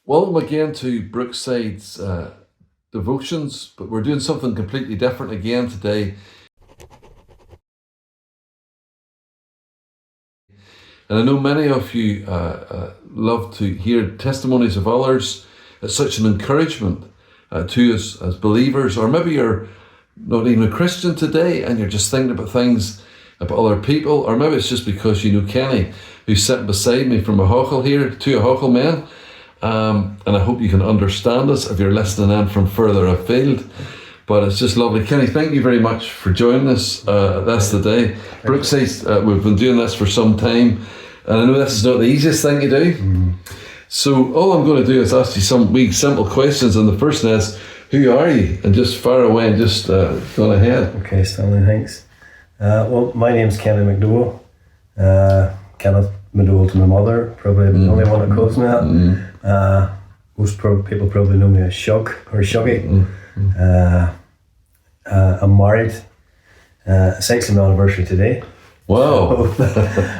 Welcome again to Brookside's devotions, but we're doing something completely different again today. And I know many of you love to hear testimonies of others. It's such an encouragement to us as believers, or maybe you're not even a Christian today and you're just thinking about things about other people, or maybe it's just because you know Kenny, who's sitting beside me from a Huckle here, two Huckle men. And I hope you can understand us if you're listening in from further afield. But it's just lovely. Kenny, thank you very much for joining us. That's the day. Brookside, we've been doing this for some time, and I know this is not the easiest thing to do. So all I'm going to do is ask you some wee simple questions, and the first one is, who are you? And just far away and just go ahead. Okay, Stanley, thanks. Well, my name's Kenny McDowell. Kenneth McDowell to my mother, probably the only one that calls me that. Most people probably know me as Shug or Shuggy. I'm married. It's actually my anniversary today. Wow.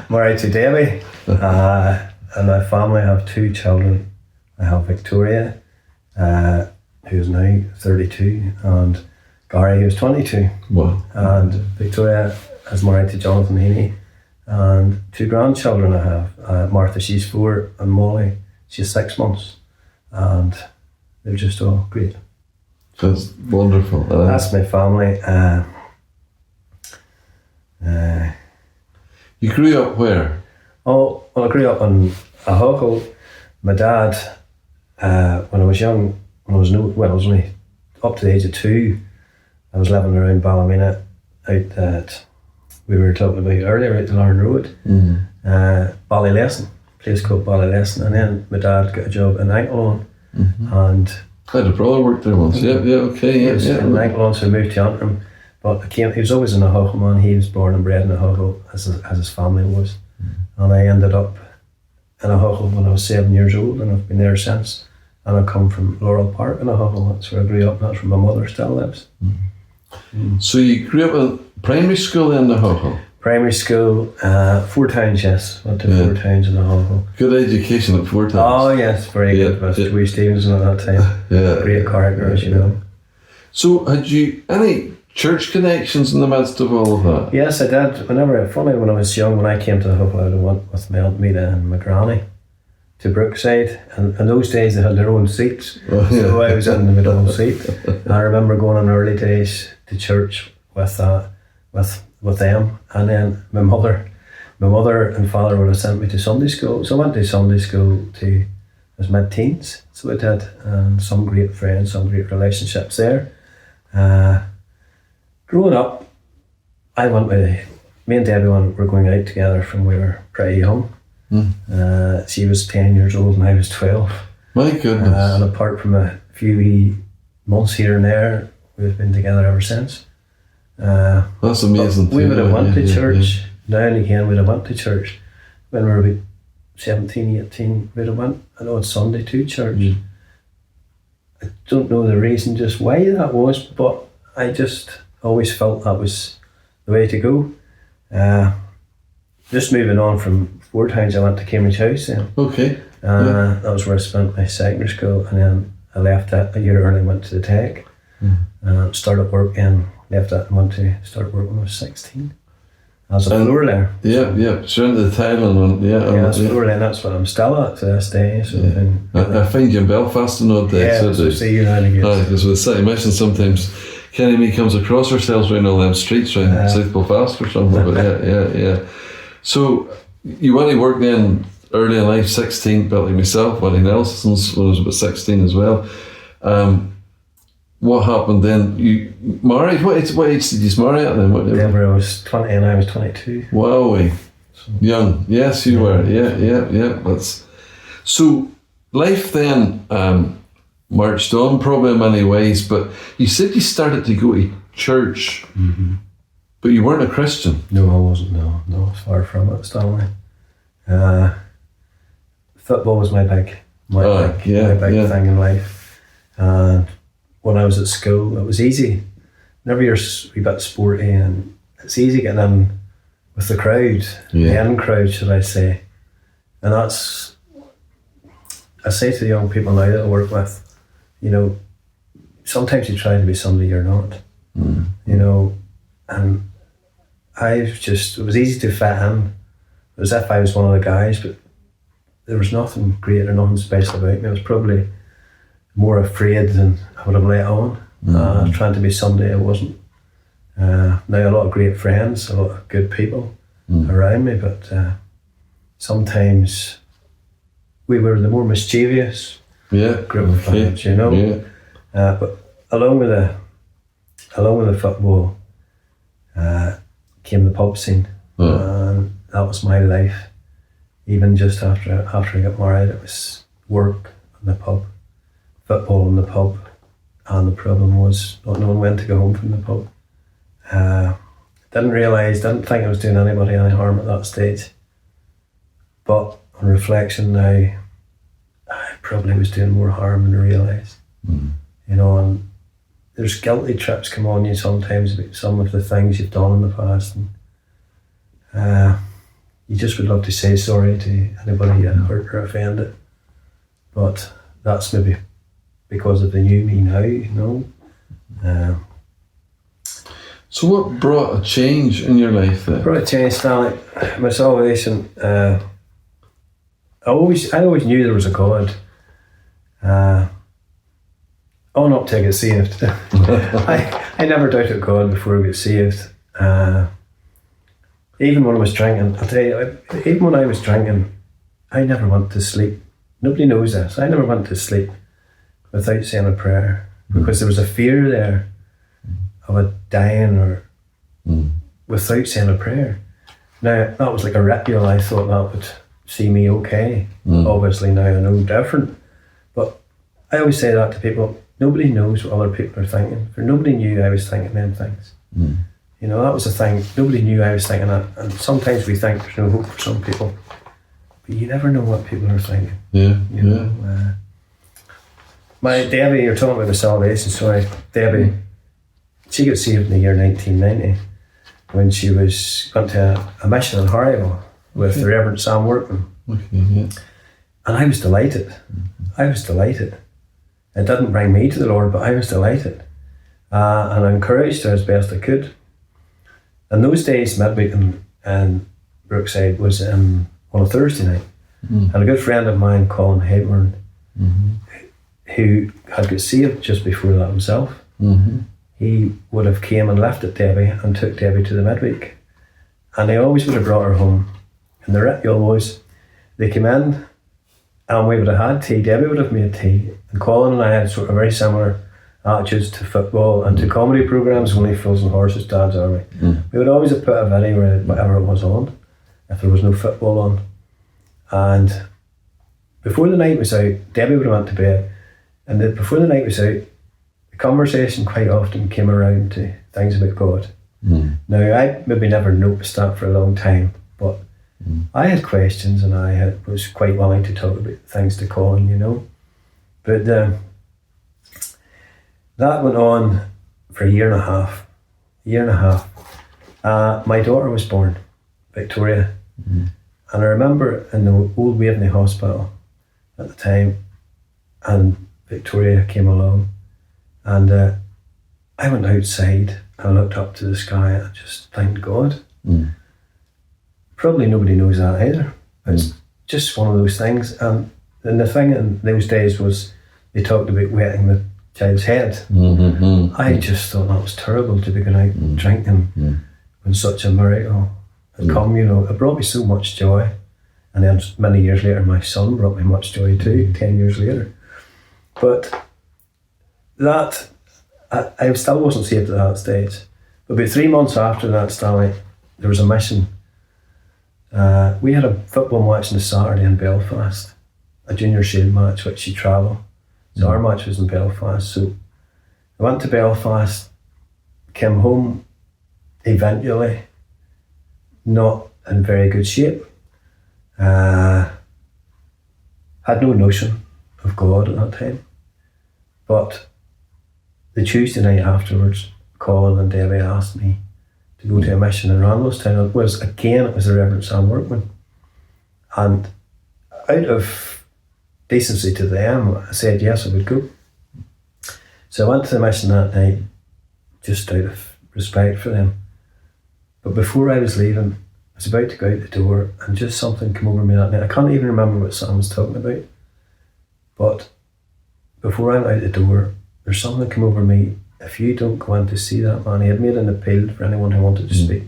Married to Debbie. And my family have two children. I have Victoria, who's now 32, and Gary, who's 22. Wow. And Victoria is married to Jonathan Heaney. And two grandchildren I have. Martha, she's 4, and Molly, she's 6 months. And they're just all great. That's wonderful. That's my family. You grew up where? Oh, well, I grew up in a Huckle. My dad, when I was young, I was only up to the age of 2, I was living around Ballymena, out that we were talking about earlier, out the Larne Road, Ballylesson, a place called Ballylesson. And then my dad got a job in Anklon, and I had a brother worked there once. Yeah, okay, yeah. In Anklon, so I moved to Antrim. But he was always in a Huckle, man. He was born and bred in a Huckle, as his family was. And I ended up in a Huckle when I was 7 years old, and I've been there since. And I come from Laurel Park in a Huckle. That's where I grew up. That's where my mother still lives. So you grew up in primary school in the Huckle? Primary school, 4 towns, yes. Went to 4 towns in the Huckle. Good education at 4 towns. Oh yes, very good. With Dewey Stevenson at that time. Great character, as you know. So had you any church connections in the midst of all of that? Yes, I did. When I was young, when I came to the Huckle, I went with my Aunt Mita and my granny to Brookside, and in those days they had their own seats, so I was in the middle seat. And I remember going in early days to church with them, and then my mother and father would have sent me to Sunday school, so I went to Sunday school to as mid-teens, so I did, and some great friends, some great relationships there. Growing up, me and Debbie were going out together from we were pretty young. She was 10 years old and I was 12. My goodness. And apart from a few wee months here and there, we've been together ever since. That's amazing. We would have went to church. Now and again we'd have went to church. When we were about 17, 18, we'd have went, I know, on Sunday to church. I don't know the reason just why that was, but I just always felt that was the way to go. Just moving on from 4 towns, I went to Cambridge House then. Okay. That was where I spent my secondary school, and then I left that a year early and went to the Tech. Started work and left that and went to start work when I was 16. As a floor layer. Yeah. So into the Thailand one, as floor layer, that's what I'm still at to this day. So I find you in Belfast in old days. Yeah, so see you now and again. Because with the city mission, sometimes Kenny and me comes across ourselves around all them streets around South Belfast or something. But yeah. So you went to work then early in life, 16, but like myself, went to Nelson's when I was about 16 as well. What happened then? You married? What age did you marry at then? Denver, I was 20 and I was 22. Wow, young. Yes, you were. Yeah. So life then marched on probably in many ways, but you said you started to go to church, but you weren't a Christian. No, I wasn't. No, far from it, Stanley. Football was my big thing in life. When I was at school, it was easy. Whenever you're a wee bit sporty, and it's easy getting in with the crowd, the in crowd, should I say. And that's, I say to the young people now that I work with, you know, sometimes you try to be somebody you're not, you know, and it was easy to fit in. It was as if I was one of the guys, but there was nothing great or nothing special about me. I was probably more afraid than I would have let on, trying to be somebody I wasn't. Now a lot of great friends, a lot of good people around me, but sometimes we were the more mischievous group of lads, you know. Yeah. But along with the football came the pub scene, and that was my life. Even just after I got married, it was work in the pub, football in the pub, and the problem was not knowing when to go home from the pub. Didn't think I was doing anybody any harm at that stage. But on reflection now, I probably was doing more harm than I realised. You know, and there's guilty trips come on you sometimes about some of the things you've done in the past, and you just would love to say sorry to anybody you hurt or offended. But that's maybe because of the new me now, you know. So what brought a change in your life then? Brought a change, Stanley. My salvation. I always knew there was a God. All not to get saved. I never doubted God before I got saved. Even when I was drinking, I'll tell you, even when I was drinking, I never went to sleep. Nobody knows this. I never went to sleep without saying a prayer, because there was a fear there of a dying or without saying a prayer. Now, that was like a ritual. I thought that would see me okay. Obviously now I know different. But I always say that to people. Nobody knows what other people are thinking. For nobody knew I was thinking them things. You know, that was the thing. Nobody knew I was thinking that. And sometimes we think there's no hope for some people. But you never know what people are thinking. Yeah, you know. My Debbie, you're talking about the salvation story. Debbie, she got saved in the year 1990 when she went to a mission in Harryville with the Reverend Sam Workman. And I was delighted. It didn't bring me to the Lord, but I was delighted. And I encouraged her as best I could. In those days, midweek in Brookside was on a Thursday night. And a good friend of mine, Colin Hayburn, who had got saved just before that himself, he would have came and left at Debbie and took Debbie to the midweek. And he always would have brought her home. And the ritual was, they came in and we would have had tea. Debbie would have made tea. And Colin and I had sort of very similar attitudes to football and to comedy programmes, only fools and horses, dads are we. We would always have put a video or whatever it was on, if there was no football on. And before the night was out, Debbie would have went to bed. And before the night was out, the conversation quite often came around to things about God. Now, I maybe never noticed that for a long time, but I had questions and was quite willing to talk about things to Colin, you know. But that went on for a year and a half. My daughter was born, Victoria. And I remember in the old Waveney Hospital at the time, and Victoria came along, and I went outside and I looked up to the sky and I just thanked God. Probably nobody knows that either. It's just one of those things. And the thing in those days was they talked about wetting the child's head. I just thought that was terrible, to be going out drinking when such a miracle had come, you know. It brought me so much joy. And then many years later, my son brought me much joy too, 10 years later. But that, I still wasn't saved at that stage. But about 3 months after that, Stanley, there was a mission. We had a football match on a Saturday in Belfast, a junior shield match, which you travel. So our match was in Belfast. So I went to Belfast, came home eventually, not in very good shape. Had no notion of God at that time. But the Tuesday night afterwards, Colin and Debbie asked me to go to a mission in Randallstown. It was the Reverend Sam Workman. And out of decency to them, I said yes, I would go. So I went to the mission that night, just out of respect for them. But before I was leaving, I was about to go out the door, and just something came over me that night. I can't even remember what Sam was talking about. But before I went out the door, there's something that came over me. If you don't go in to see that man, he had made an appeal for anyone who wanted to speak.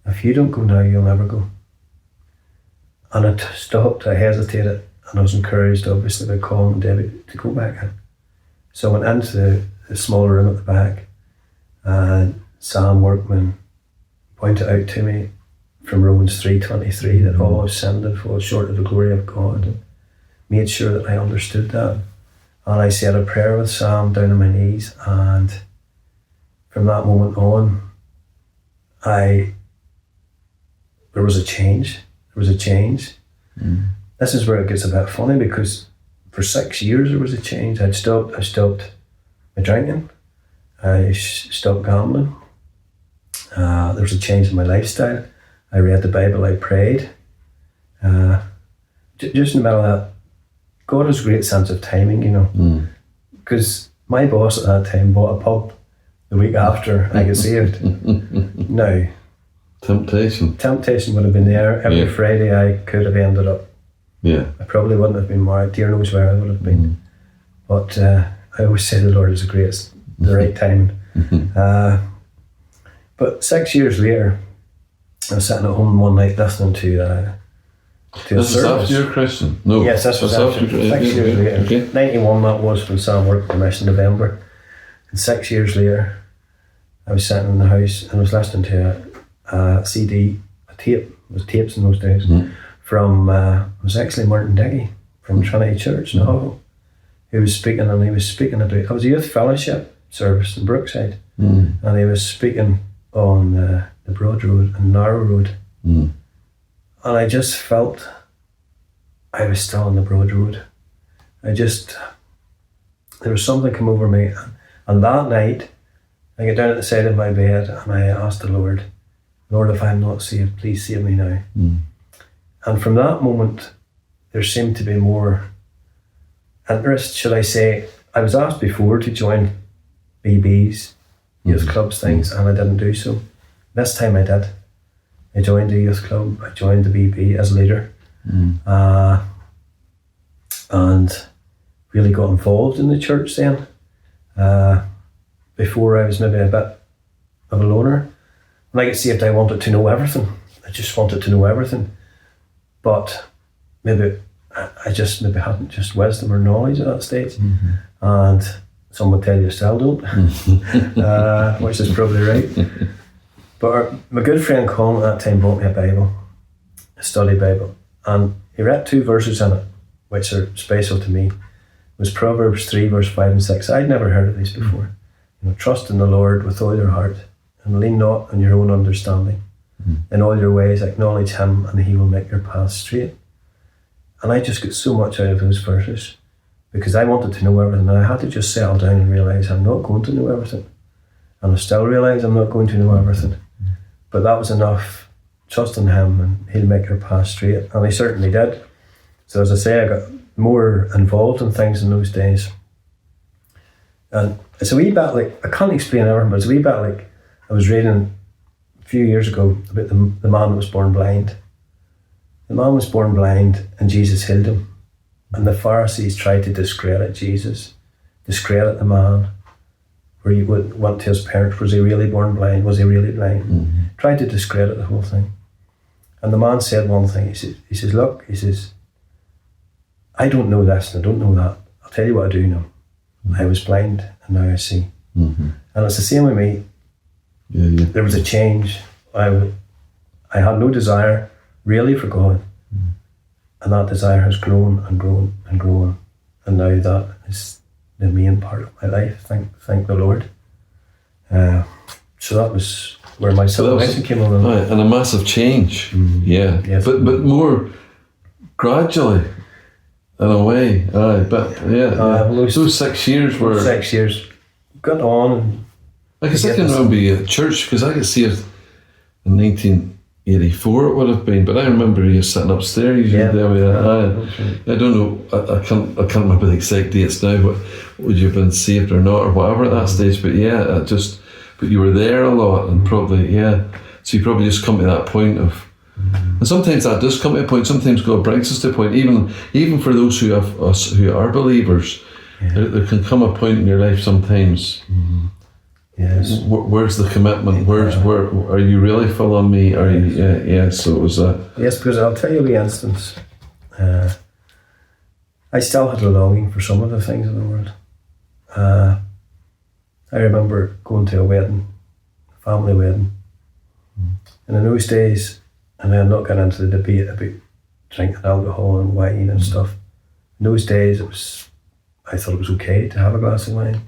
If you don't go now, you'll never go. And I stopped, I hesitated, and I was encouraged, obviously, by Colin and David to go back in. So I went into the small room at the back, and Sam Workman pointed out to me from Romans 3:23 that all have sinned and fall short of the glory of God, and made sure that I understood that. And I said a prayer with Sam down on my knees, and from that moment on, there was a change. This is where it gets a bit funny, because for 6 years there was a change. I stopped my drinking. I stopped gambling. There was a change in my lifestyle. I read the Bible, I prayed. Just in the middle of that, God has a great sense of timing, you know. Because my boss at that time bought a pub the week after I got saved. Now, Temptation would have been there. Every Friday I could have ended up. I probably wouldn't have been married. Dear knows where I would have been. But I always say the Lord is the greatest, the right timing. But 6 years later, I was sitting at home one night listening to a this service. Is after you're Christian? No. Yes, this was after 6 years later. Okay. 91 that was, when Sam worked for Mission November. And 6 years later, I was sitting in the house and I was listening to a CD, a tape. It was tapes in those days. From, it was actually Martin Diggy from Trinity Church in Hull. He was speaking, and he was speaking about, it was a youth fellowship service in Brookside. And he was speaking on the broad road and narrow road. And I just felt I was still on the broad road. There was something come over me. And that night, I got down at the side of my bed and I asked the Lord, Lord, if I'm not saved, please save me now. And from that moment, there seemed to be more interest, should I say. I was asked before to join BBs, youth clubs, things, and I didn't do so. This time I did. I joined a youth club, I joined the BB as leader, and really got involved in the church then. Before I was maybe a bit of a loner. When I got saved, I wanted to know everything. I just wanted to know everything. But maybe I just maybe hadn't just wisdom or knowledge at that stage. And some would tell you still don't, which is probably right. But my good friend Colin at that time bought me a Bible, a study Bible, and he read 2 verses in it, which are special to me. It was Proverbs 3, verse 5 and 6. I'd never heard of these before. You know, trust in the Lord with all your heart, and lean not on your own understanding. In all your ways acknowledge him, and he will make your path straight. And I just got so much out of those verses, because I wanted to know everything, and I had to just settle down and realise I'm not going to know everything. And I still realise I'm not going to know everything. But that was enough. Trust in him and he'll make your path straight. And he certainly did. So as I say, I got more involved in things in those days. And it's a wee bit like, I can't explain everything, but it's a wee bit like, I was reading a few years ago about the man that was born blind. The man was born blind and Jesus healed him. And the Pharisees tried to discredit Jesus, discredit the man. Where you would went to his parents, was he really born blind? Was he really blind? Tried to discredit the whole thing. And the man said one thing, he says, look, I don't know this and I don't know that. I'll tell you what I do know. I was blind and now I see. And it's the same with me. There was a change. I had no desire really for God. And that desire has grown and grown and grown. And now that is the main part of my life. Thank the Lord. So that was where my salvation came along. And a massive change. Yes. But more gradually, in a way. Those 6 years were... 6 years. Got on. I can remember a church, because I got saved in 84 it would have been, but I remember you sitting upstairs. Yeah. There with Yeah. I don't know. I can't remember the exact dates now. But would you have been saved or not or whatever at that stage? But yeah, but you were there a lot and probably So you probably just come to that point of. And sometimes that does come to a point. Sometimes God brings us to a point. Even for those who are believers, there can come a point in your life sometimes. Mm-hmm. Yes. Where's the commitment? Where are you really following me? Are you? Yeah. So it was a. Yes, because I'll tell you the instance. I still had a longing for some of the things in the world. I remember going to a wedding, a family wedding, and in those days. And I'm not getting into the debate about drinking alcohol and wine and stuff. In those days, I thought it was okay to have a glass of wine.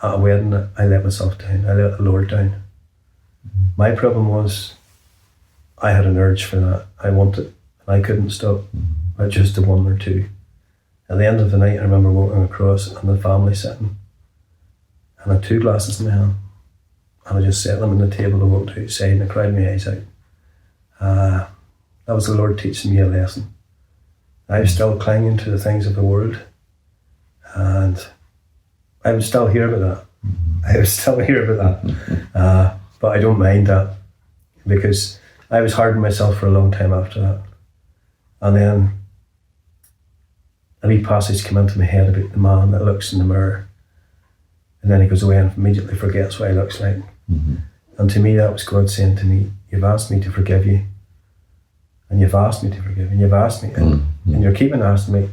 At a wedding, I let myself down. I let the Lord down. My problem was, I had an urge for that. I wanted, and I couldn't stop. At just the one or two. At the end of the night, I remember walking across and the family sitting, and I had 2 glasses in my hand, and I just set them on the table and walked outside, and I cried my eyes out. That was the Lord teaching me a lesson. I was still clinging to the things of the world, and I would still hear about that. But I don't mind that, because I was hardening myself for a long time after that. And then a wee passage came into my head about the man that looks in the mirror, and then he goes away and immediately forgets what he looks like. And to me, that was God saying to me, you've asked me to forgive you, and you've asked me to forgive, and you've asked me, and you're keeping asking me.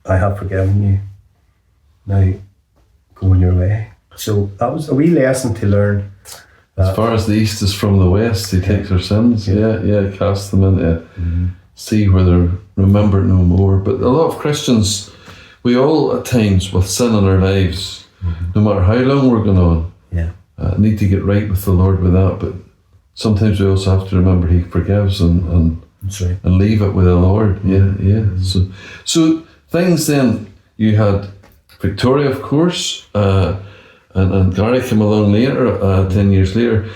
I have forgiven you. Now, go on your way. So that was a wee lesson to learn. As far as the east is from the west, he takes our sins. Cast them into sea where they're remembered no more. But a lot of Christians, we all at times with sin in our lives, no matter how long we're going on, need to get right with the Lord with that. But sometimes we also have to remember He forgives and leave it with the Lord. So things then, you had Victoria, of course, and Gary came along later, 10 years later.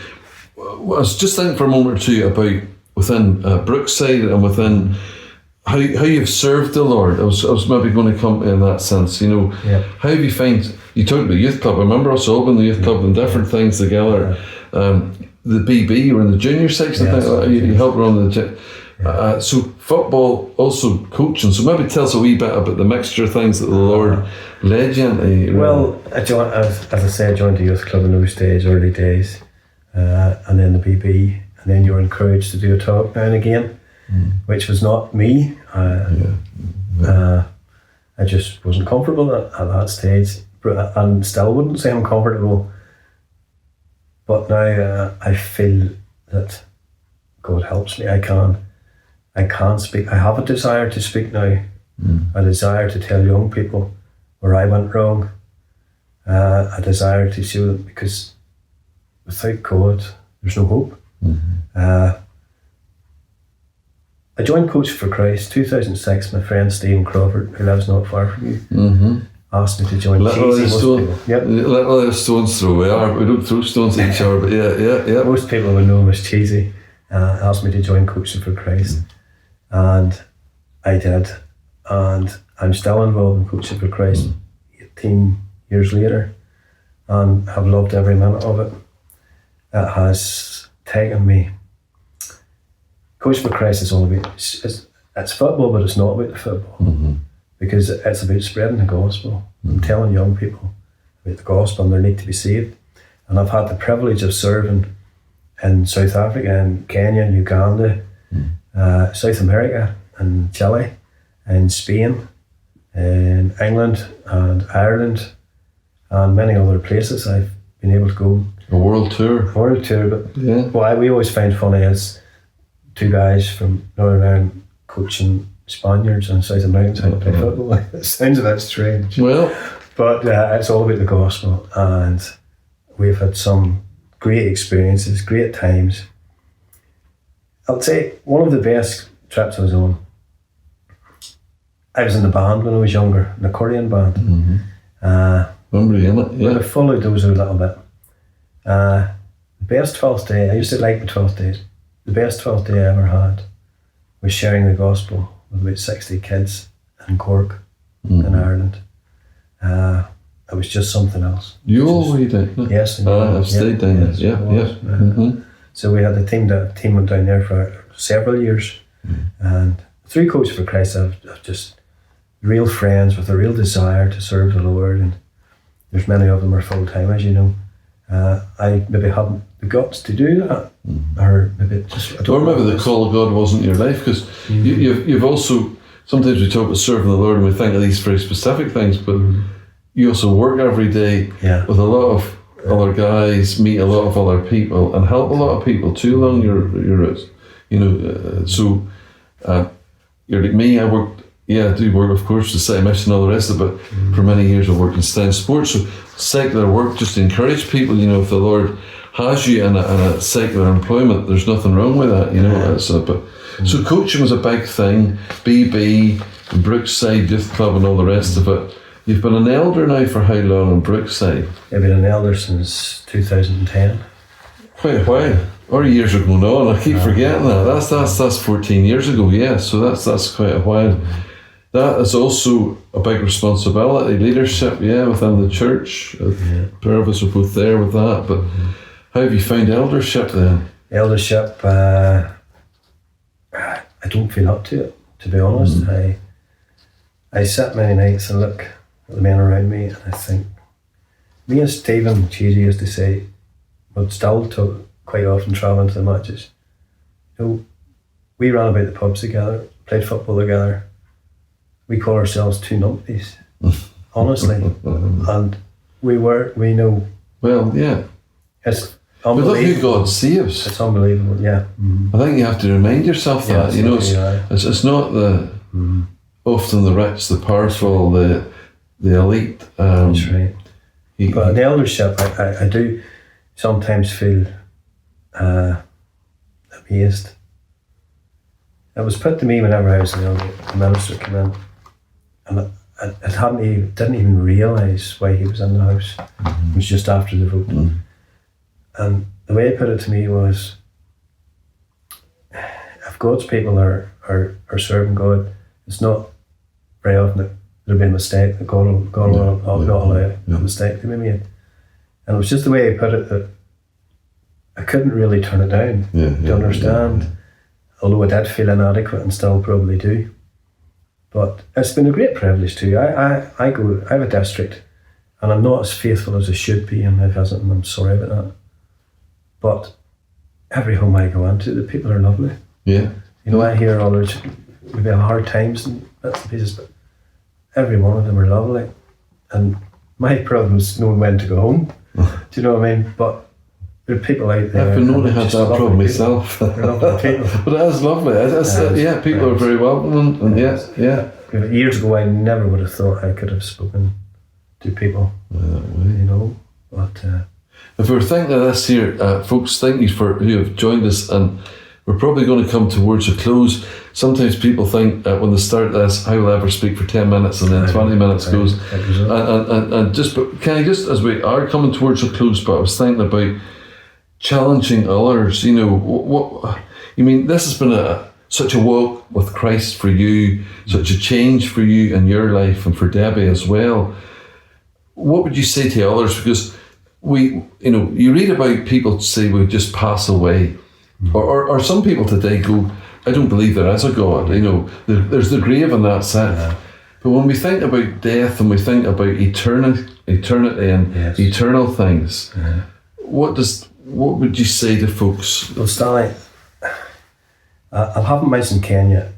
I was just thinking for a moment or two about within Brookside and within how you've served the Lord. I was maybe going to come in that sense, How have you found, you talked about youth club, I remember us all in the youth club and different things together. The BB, you were in the junior section, I think, you helped run the so football, also coaching. So maybe tell us a wee bit about the mixture of things that the Lord led you into. Well, as I say, I joined the youth club in those days, early days, and then the BB, and then you were encouraged to do a talk now and again, which was not me. I just wasn't comfortable at that stage, and still wouldn't say I'm comfortable. But now I feel that God helps me. I can speak. I have a desire to speak now. A desire to tell young people where I went wrong. A desire to show them, because without God, there's no hope. I joined Coach for Christ 2006. My friend Stephen Crawford, who lives not far from you, asked me to join. Literally a stone's throw. We don't throw stones at each other, but yeah. Most people would know him as Cheesy. Asked me to join Coaching for Christ, and I did, and I'm still involved in Coaching for Christ 18 years later, and have loved every minute of it. It has taken me. Coaching for Christ is all about, it's football, but it's not about the football, because it's about spreading the gospel and telling young people about the gospel and their need to be saved. And I've had the privilege of serving in South Africa and Kenya and Uganda, South America and Chile and Spain and England and Ireland and many other places. I've been able to go. A world tour, but what we always find funny is 2 guys from Northern Ireland coaching Spaniards and South Americans how to play football. It sounds a bit strange. Well, but it's all about the gospel, and we've had some great experiences, great times. I'll say one of the best trips I was on, I was in the band when I was younger, an accordion band. Remember you in it? Yeah. I followed those a little bit. The best 12th day, I used to like the 12th days. the best 12th day I ever had was sharing the gospel with about 60 kids in Cork, in Ireland. It was just something else. You all were down there? Yes. I've stayed down there, yeah. So we had the team went down there for several years. And through Coach for Christ, I've just real friends with a real desire to serve the Lord. And there's many of them are full-time, as you know. I maybe haven't the guts to do that. Or maybe the call of God wasn't your life, because you've also, sometimes we talk about serving the Lord and we think of these very specific things, but you also work every day with a lot of other guys, meet a lot of other people, and help a lot of people too along your route. So you're like me. I do work, of course, the City Mission and all the rest of it, but for many years I worked in STEM sports. So secular work, just to encourage people, if the Lord has you in a secular employment, there's nothing wrong with that, So coaching was a big thing, BB, Brookside Youth Club and all the rest of it. You've been an elder now for how long in Brookside? I've been an elder since 2010. Quite a while. Our years are going on, I keep forgetting that. That's 14 years ago, so that's quite a while. That is also a big responsibility, leadership, within the church. A pair of us are both there with that, but how have you found eldership then? Eldership, I don't feel up to it, to be honest. I sit many nights and look at the men around me and I think, me and Stephen Cheesy used to say, but still quite often travelling to the matches, we ran about the pubs together, played football together. We call ourselves two numpties, honestly. And we know. Well, yeah. It's but unbelievable. look who God saves. It's unbelievable, yeah. I think you have to remind yourself that. It's not often the rich, the powerful, the elite. That's right. But the eldership, I do sometimes feel amazed. It was put to me whenever I was an elder, the minister came in, and I didn't even realise why he was in the house. It was just after the vote. And the way he put it to me was, if God's people are serving God, it's not very often that there'll be a mistake, that God will not allow a mistake to be made. And it was just the way he put it that I couldn't really turn it down to understand, although I did feel inadequate and still probably do. But it's been a great privilege too. I have a district and I'm not as faithful as I should be in my visit, and I'm sorry about that. But every home I go into, the people are lovely. Yeah. I hear others maybe have hard times and bits and pieces, but every one of them are lovely. And my problem is knowing when to go home. Do you know what I mean? But there are people out there. I've been known to have that problem myself. But it is lovely. People are very welcoming, and yeah. Years ago, I never would have thought I could have spoken to people. But if we're thinking of this here, folks, thank you who have joined us, and we're probably going to come towards a close. Sometimes people think when they start this, I will ever speak for 10 minutes and then 20 minutes goes. And but can I just, as we are coming towards a close, but I was thinking about challenging others, this has been such a walk with Christ for you, such a change for you in your life and for Debbie as well. What would you say to others? Because you read about people say we just pass away, or some people today go, I don't believe there is a God. There's the grave and that's it. But when we think about death and we think about eternity and eternal things, what would you say to folks? Well, Stanley, I haven't mentioned Kenya.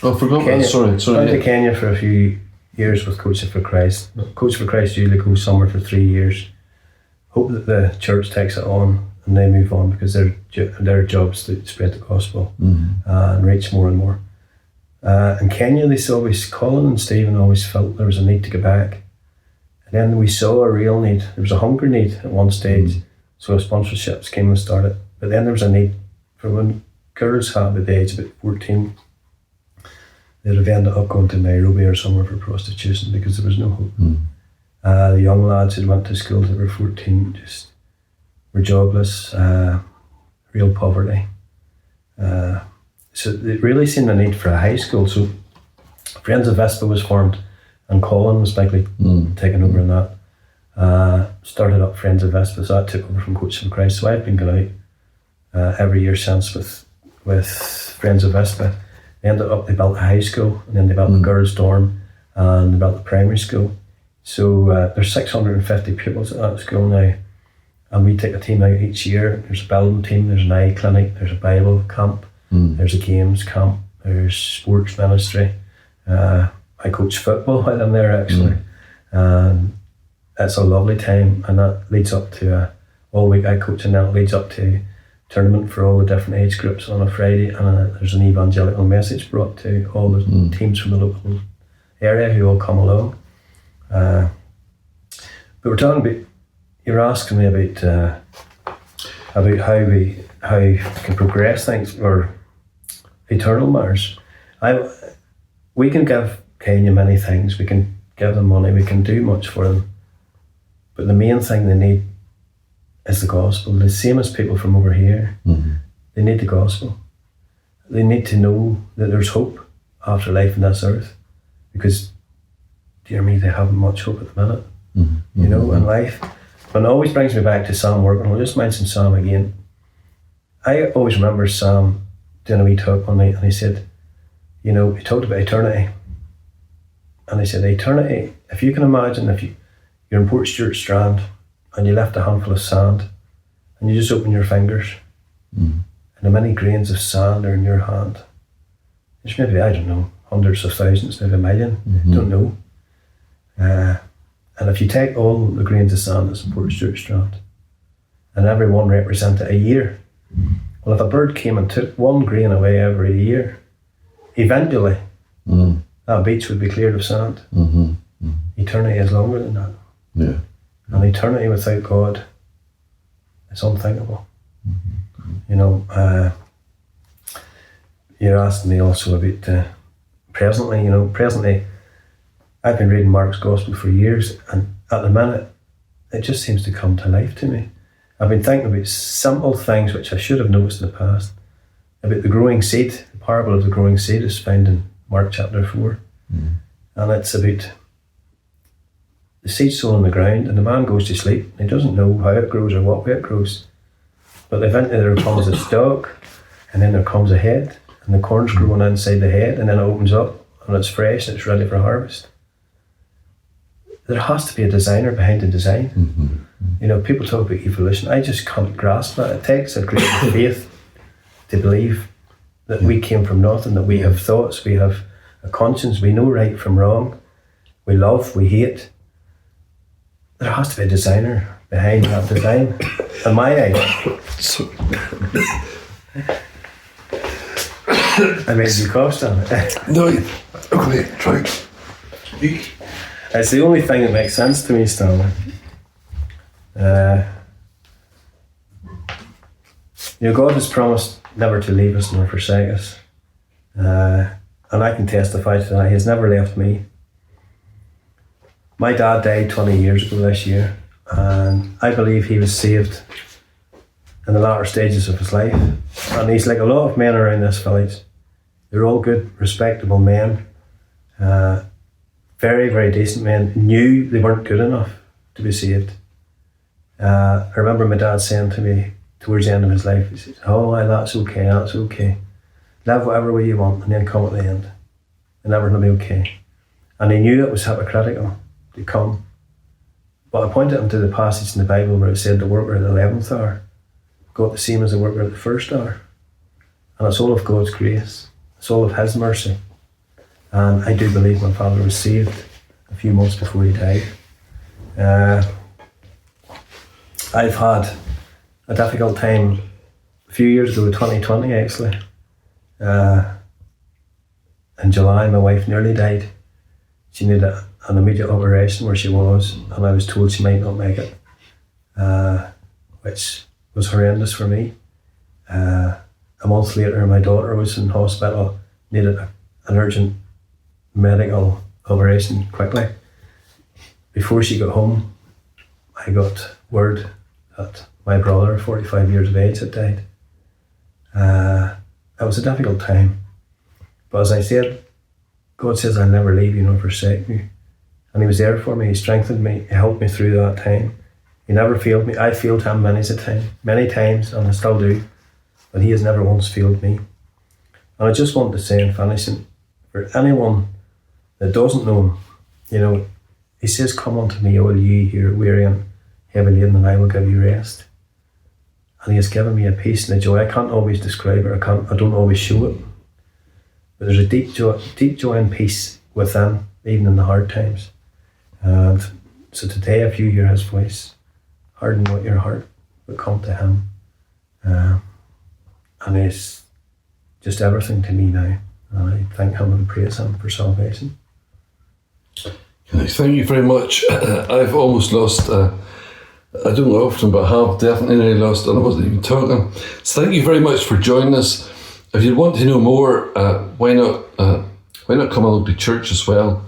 Oh, I forgot that. Sorry. I went to Kenya for a few years with Coaching for Christ. Coaching for Christ usually goes somewhere for 3 years. Hope that the church takes it on and they move on, because their jobs to spread the gospel and reach more and more. In Kenya, Colin and Stephen always felt there was a need to go back. And then we saw a real need. There was a hunger need at one stage. So sponsorships came and started. But then there was a need for when girls had at the age of about 14, they'd have ended up going to Nairobi or somewhere for prostitution because there was no hope. The young lads who went to school that were 14 just were jobless, real poverty. So it really seen the need for a high school. So Friends of Vespa was formed, and Colin was likely taken over in that. Started up Friends of Vespa, so that took over from Coach of Christ. So I've been going out every year since with Friends of Vespa. They ended up, they built a high school, and then they built a girls' dorm, and they built a primary school. So there's 650 pupils at that school now, and we take a team out each year. There's a building team, there's an eye clinic, there's a Bible camp, there's a games camp, there's sports ministry. I coach football while I'm there actually. It's a lovely time, and that leads up to all week I coach, and then it leads up to tournament for all the different age groups on a Friday, and there's an evangelical message brought to all the teams from the local area who all come along. But we're talking about, you're asking me about how we can progress things or eternal matters. We can give Kenya many things. We can give them money. We can do much for them. But the main thing they need is the gospel. The same as people from over here. They need the gospel. They need to know that there's hope after life on this earth, because, dear me, they haven't much hope at the minute. You know, in life. And it always brings me back to Sam working. I'll just mention Sam again. I always remember Sam doing a wee talk one night, and he said, you know, he talked about eternity. And he said, eternity, if you can imagine, if you're in Port Stewart Strand and you left a handful of sand and you just open your fingers and the many grains of sand are in your hand. There's maybe, I don't know, hundreds of thousands, maybe a million, don't know. And if you take all the grains of sand that's in Port Stewart Strand, and every one represented a year, well, if a bird came and took one grain away every year, eventually that beach would be cleared of sand. Eternity is longer than that. Yeah. And eternity without God is unthinkable. You know, you're asking me also about presently, I've been reading Mark's Gospel for years, and at the minute, it just seems to come to life to me. I've been thinking about simple things which I should have noticed in the past, about the growing seed. The parable of the growing seed is found in Mark chapter 4. And it's about the seed sown on the ground, and the man goes to sleep. He doesn't know how it grows or what way it grows. But eventually there comes a stalk, and then there comes a head, and the corn's growing inside the head, and then it opens up, and it's fresh, and it's ready for harvest. There has to be a designer behind the design. You know, people talk about evolution. I just can't grasp that. It takes a great faith to believe that we came from nothing, that we have thoughts, we have a conscience, we know right from wrong, we love, we hate. There has to be a designer behind that design. In my eyes. I made you cough on it. No, okay, try. It's the only thing that makes sense to me, Stanley. You know, God has promised never to leave us nor forsake us. And I can testify to that. He has never left me. My dad died 20 years ago this year, and I believe he was saved in the latter stages of his life. And he's like a lot of men around this village. They're all good, respectable men. Very, very decent men. Knew they weren't good enough to be saved. I remember my dad saying to me towards the end of his life, he says, oh, well, that's okay. Live whatever way you want, and then come at the end. And everything will be okay. And he knew it was hypocritical to come. But I pointed him to the passage in the Bible where it said the worker at the 11th hour got the same as the worker at the first hour. And it's all of God's grace. It's all of His mercy. And I do believe my father was saved a few months before he died. I've had a difficult time a few years ago, 2020 actually. In July, my wife nearly died. She needed an immediate operation where she was, and I was told she might not make it, which was horrendous for me. A month later, my daughter was in hospital, needed an urgent medical operation quickly. Before she got home, I got word that my brother, 45 years of age, had died. it was a difficult time. But as I said, God says, I'll never leave you nor forsake you. And he was there for me. He strengthened me. He helped me through that time. He never failed me. I failed him many times, and I still do. But he has never once failed me. And I just want to say in finishing, for anyone that doesn't know him, you know, he says, come unto me, all ye who are weary and heavy laden, and I will give you rest. And he has given me a peace and a joy. I can't always describe it. I don't always show it. But there's a deep joy and peace within, even in the hard times. And so today, if you hear his voice, harden not your heart, but come to him. And he's just everything to me now. And I thank him and praise him for salvation. Thank you very much. I've almost lost, I don't often, but have definitely nearly lost, and I wasn't even talking. So thank you very much for joining us. If you want to know more, why not come along to church as well?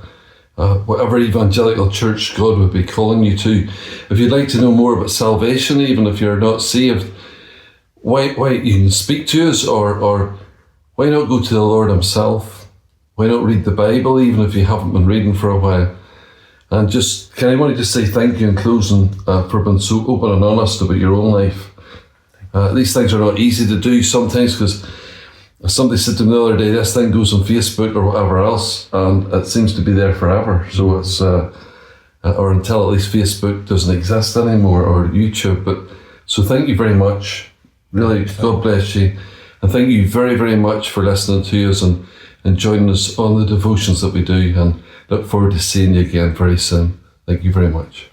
Whatever evangelical church God would be calling you to. If you'd like to know more about salvation, even if you're not saved, why you can speak to us, or why not go to the Lord himself? Why not read the Bible, even if you haven't been reading for a while? And just, can I want to just say thank you in closing for being so open and honest about your own life. These things are not easy to do sometimes, because somebody said to me the other day, this thing goes on Facebook or whatever else, and it seems to be there forever. So it's, or until at least Facebook doesn't exist anymore, or YouTube. But so thank you very much. Really, God bless you. And thank you very, very much for listening to us and joining us on the devotions that we do. And look forward to seeing you again very soon. Thank you very much.